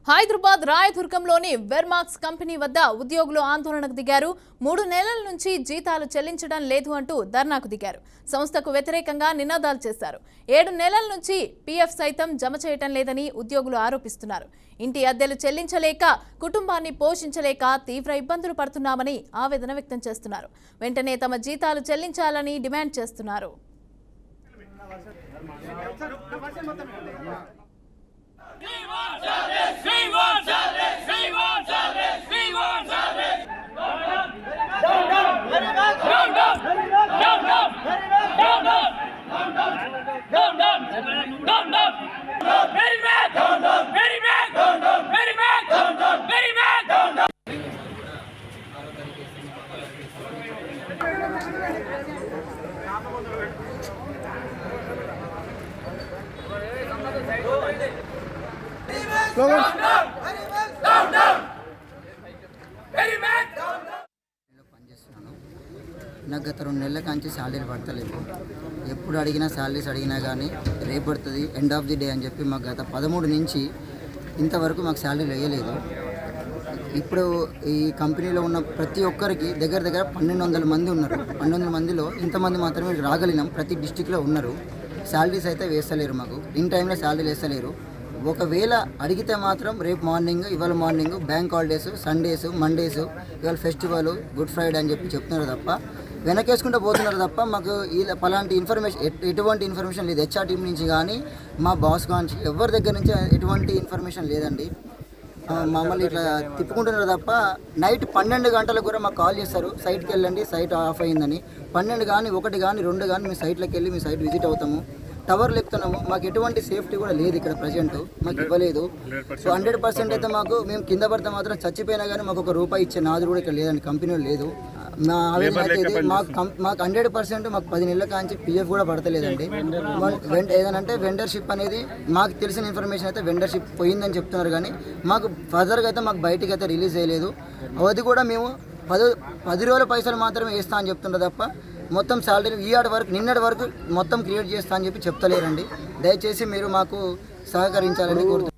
Hyderabad రాయదుర్గంలోని వెర్మాక్స్ company వద్ద ఉద్యోగులు ఆందోళనకు దిగారు. 3 నెలల నుంచి జీతాలు చెల్లించడం లేదు అంటూ ధర్నాకు దిగారు. సంస్థకు వ్యతిరేకంగా నినాదాలు చేశారు. 7 నెలల నుంచి పీఎఫ్ సైతం జమ చేయటం లేదని ఉద్యోగులు ఆరోపిస్తున్నారు. ఇంటి అద్దెలు చెల్లించలేక, కుటుంబాన్ని పోషించలేక తీవ్ర ఇబ్బందులు పడుతున్నామని ఆవేదన వ్యక్తం చేస్తున్నారు. వెంటనే తమ జీతాలు చెల్లించాలని డిమాండ్ చేస్తున్నారు. నాకు గత 2 నెలల కాంచి శాలరీ పడతలేదు. ఎప్పుడు అడిగినా శాలరీస్ అడిగినా కానీ రేపు పడుతుంది, ఎండ్ ఆఫ్ ది డే అని చెప్పి మాకు గత 13 నుంచి ఇంతవరకు మాకు శాలరీ వేయలేదు. ఇప్పుడు ఈ కంపెనీలో ఉన్న ప్రతి ఒక్కరికి దగ్గర 1200 మంది ఉన్నారు. 1200 మందిలో ఇంతమంది మాత్రమే రాగలిగినాం. ప్రతి డిస్టిక్లో ఉన్నారు. శాలరీస్ అయితే వేస్తలేరు, మాకు ఇన్ టైంలో శాలరీలు వేస్తలేరు. ఒకవేళ అడిగితే మాత్రం రేపు మార్నింగ్, ఇవాళ morning bank holidays, Sundays, Mondays, ఇవాళ ఫెస్టివల్, గుడ్ ఫ్రైడే అని చెప్పి చెప్తున్నారు తప్ప వెనకేసుకుంటూ పోతున్నారు తప్ప మాకు అలాంటి ఇన్ఫర్మేషన్, ఎటువంటి ఇన్ఫర్మేషన్ లేదు. హెచ్ఆర్ టీం నుంచి కానీ మా బాస్ కానీ ఎవరి దగ్గర నుంచి ఎటువంటి ఇన్ఫర్మేషన్ లేదండి. మమ్మల్ని ఇట్లా తిప్పుకుంటున్నారు తప్ప నైట్ 12 గంటలకు కూడా మాకు కాల్ చేస్తారు, సైట్కి వెళ్ళండి, సైట్ ఆఫ్ అయిందని. 12 కానీ 1 కానీ 2 కానీ మీ సైట్లోకి వెళ్ళి మీ సైట్ విజిట్ అవుతాము, టవర్లు ఎక్కుతున్నాము. మాకు ఎటువంటి సేఫ్టీ కూడా లేదు ఇక్కడ ప్రజెంట్, మాకు ఇవ్వలేదు. సో 100% అయితే మాకు మేము కింద పడితే మాత్రం చచ్చిపోయినా కానీ మాకు ₹1 ఇచ్చే నాదు కూడా ఇక్కడ లేదండి, కంపెనీలో లేదు. మా ఆవేదన అయితే ఇది. మాకు 100% మాకు 10 నెలల కాంచి పీఎఫ్ కూడా పడతలేదండి. ఏదనంటే వెండర్షిప్ అనేది మాకు తెలిసిన ఇన్ఫర్మేషన్ అయితే వెండర్షిప్ పోయిందని చెప్తున్నారు, కానీ మాకు ఫర్దర్గా అయితే మాకు బయటికి అయితే రిలీజ్ చేయలేదు. అది కూడా మేము 10 రోజుల పైసలు మాత్రమే వేస్తా అని చెప్తున్నారు తప్ప మొత్తం శాలరీ నిన్నటి వరకు మొత్తం క్రియేట్ చేస్తా అని చెప్పి చెప్తలేరండి. దయచేసి మీరు మాకు సహకరించాలని కోరుతున్నాను.